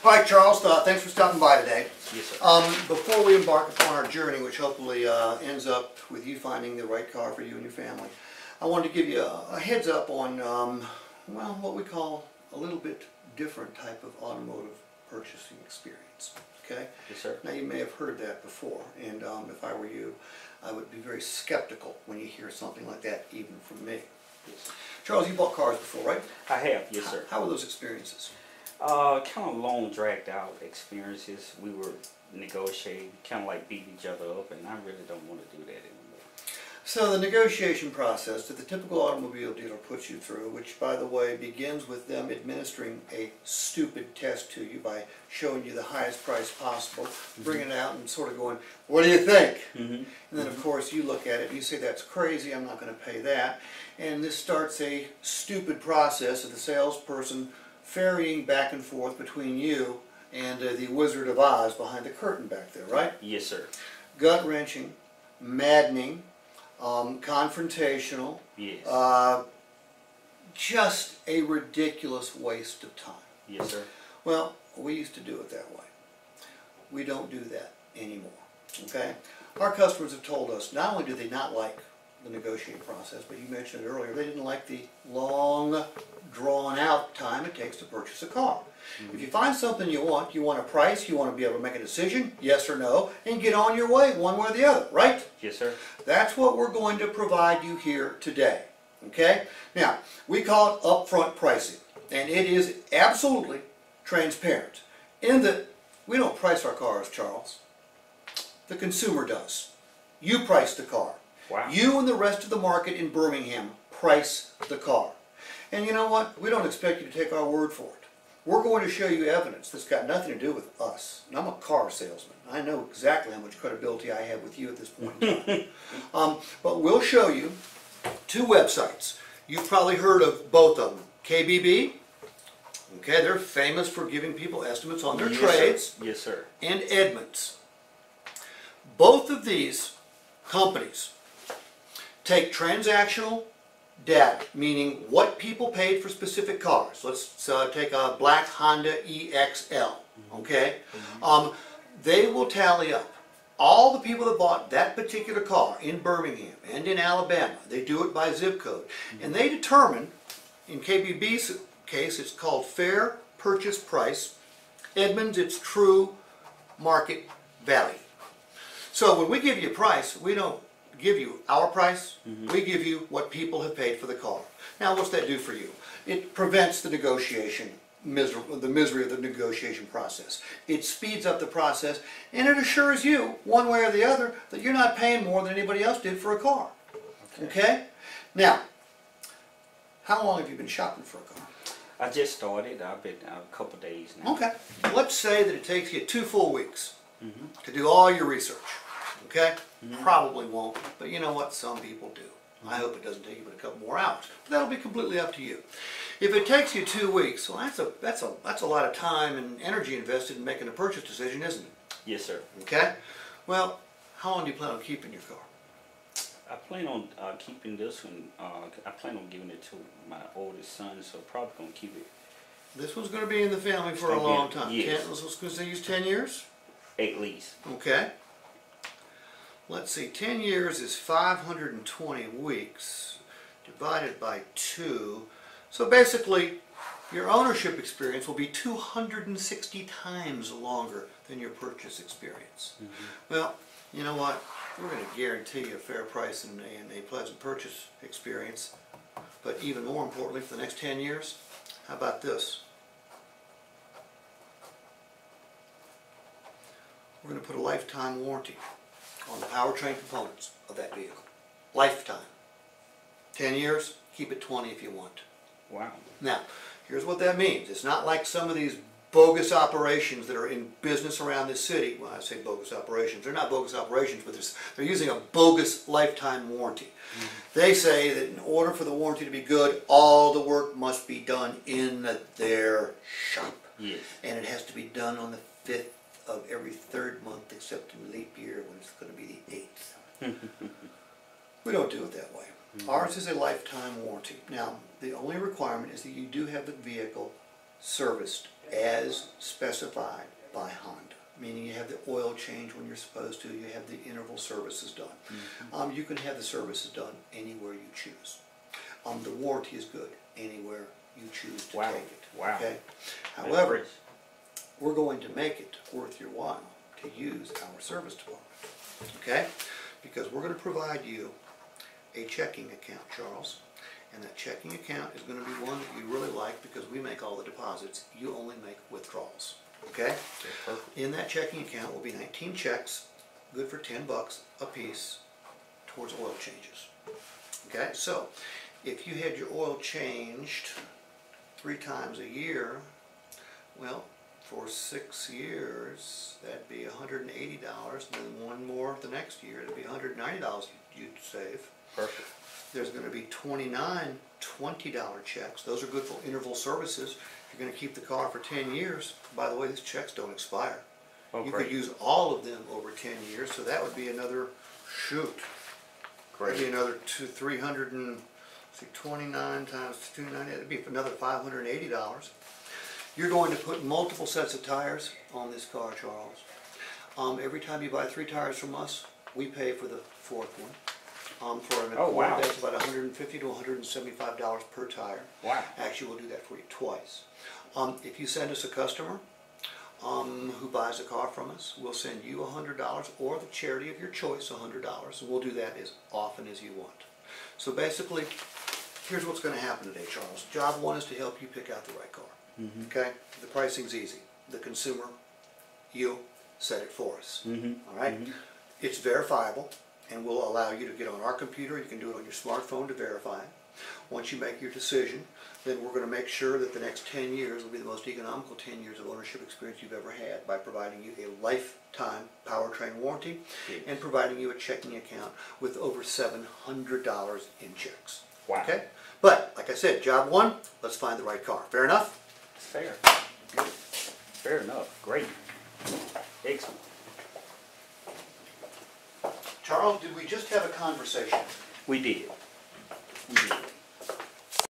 All right, Charles, thanks for stopping by today. Yes, sir. Before we embark upon our journey, which hopefully ends up with you finding the right car for you and your family, I wanted to give you a heads up on, well, what we call a little bit different type of automotive purchasing experience. Okay? Yes, sir. Now, you may have heard that before, and if I were you, I would be very skeptical when you hear something like that, even from me. Yes. Charles, you bought cars before, right? I have, yes, sir. How were those experiences? Kind of long, dragged out experiences. We were negotiating, kind of like beating each other up, and I really don't want to do that anymore. So the negotiation process that the typical automobile dealer puts you through, which by the way begins with them administering a stupid test to you by showing you the highest price possible, bringing it out and sort of going, what do you think? And then of course you look at it and you say, that's crazy, I'm not going to pay that. And this starts a stupid process of the salesperson ferrying back and forth between you and the Wizard of Oz behind the curtain back there, right? Yes, sir. Gut-wrenching, maddening, confrontational, Yes. Just a ridiculous waste of time. Yes, sir. Well, we used to do it that way. We don't do that anymore. Okay? Our customers have told us not only do they not like the negotiating process, but you mentioned it earlier, they didn't like the long, drawn-out time it takes to purchase a car. If you find something you want a price, you want to be able to make a decision, yes or no, and get on your way one way or the other, right? Yes, sir. That's what we're going to provide you here today. Okay? Now, we call it upfront pricing, and it is absolutely transparent in that we don't price our cars, Charles. The consumer does. You price the car. Wow. You and the rest of the market in Birmingham price the car. And you know what? We don't expect you to take our word for it. We're going to show you evidence that's got nothing to do with us. And I'm a car salesman. I know exactly how much credibility I have with you at this point in time. But we'll show you two websites. You've probably heard of both of them. KBB, okay, they're famous for giving people estimates on their trades. Sir. Yes, sir. And Edmunds. Both of these companies take transactional data, meaning what people paid for specific cars. Let's take a black Honda EXL, okay? They will tally up all the people that bought that particular car in Birmingham and in Alabama. They do it by zip code. And they determine, in KBB's case, it's called fair purchase price. Edmunds, it's true market value. So when we give you a price, we don't give you our price, we give you what people have paid for the car. Now what's that do for you? It prevents the negotiation, the misery of the negotiation process. It speeds up the process, and it assures you, one way or the other, that you're not paying more than anybody else did for a car. Okay? Now, how long have you been shopping for a car? I just started. I've been a couple days now. Okay. Let's say that it takes you 2 full weeks to do all your research. Okay? Probably won't, but you know what? Some people do. I hope it doesn't take you but a couple more hours. But that'll be completely up to you. If it takes you 2 weeks, well, that's a lot of time and energy invested in making a purchase decision, isn't it? Yes, sir. Okay? Well, how long do you plan on keeping your car? I plan on keeping this one. I plan on giving it to my oldest son, so probably gonna keep it. This one's going to be in the family for a long time. Yes. Let's going to use 10 years? At least. Okay. Let's see, 10 years is 520 weeks divided by 2. So basically, your ownership experience will be 260 times longer than your purchase experience. Well, you know what? We're going to guarantee you a fair price and a pleasant purchase experience. But even more importantly, for the next 10 years, how about this? We're going to put a lifetime warranty on the powertrain components of that vehicle. Lifetime. 10 years, keep it 20 if you want. Wow. Now, here's what that means. It's not like some of these bogus operations that are in business around this city. Well, I say bogus operations. They're not bogus operations, but they're using a bogus lifetime warranty. They say that in order for the warranty to be good, all the work must be done in their shop. Yes. And it has to be done on the 5th of every 3rd month except in leap year when it's going to be the 8th. We don't do it that way. Ours is a lifetime warranty. Now, the only requirement is that you do have the vehicle serviced as specified by Honda. Meaning you have the oil change when you're supposed to, you have the interval services done. You can have the services done anywhere you choose. The warranty is good anywhere you choose to take it. Wow. Okay? However, we're going to make it worth your while to use our service department. Okay? Because we're going to provide you a checking account, Charles. And that checking account is going to be one that you really like because we make all the deposits. You only make withdrawals. Okay? In that checking account will be 19 checks, good for $10 a piece towards oil changes. Okay? So, if you had your oil changed 3 times a year, well, for 6 years, that'd be $180, and then one more the next year, it'd be $190 you'd save. Perfect. There's going to be 29 $20 checks. Those are good for interval services. You're going to keep the car for 10 years. By the way, these checks don't expire. Oh, you great. could use all of them over 10 years, so that would be another, Great. that'd be another 29 times 290, that'd be another $580. You're going to put multiple sets of tires on this car, Charles. Every time you buy 3 tires from us, we pay for the 4th one. For an Oh, wow. that's about $150 to $175 per tire. Wow. Actually, we'll do that for you twice. If you send us a customer who buys a car from us, we'll send you $100 or the charity of your choice $100, and we'll do that as often as you want. So basically, here's what's going to happen today, Charles. Job 1 is to help you pick out the right car. Okay? The pricing's easy. The consumer, you set it for us. All right? It's verifiable, and we'll allow you to get on our computer. You can do it on your smartphone to verify it. Once you make your decision, then we're going to make sure that the next 10 years will be the most economical 10 years of ownership experience you've ever had by providing you a lifetime powertrain warranty and providing you a checking account with over $700 in checks. Wow. Okay? But, like I said, job 1, let's find the right car. Fair enough? Fair. Good. Fair enough. Great. Excellent. Charles, did we just have a conversation? We did.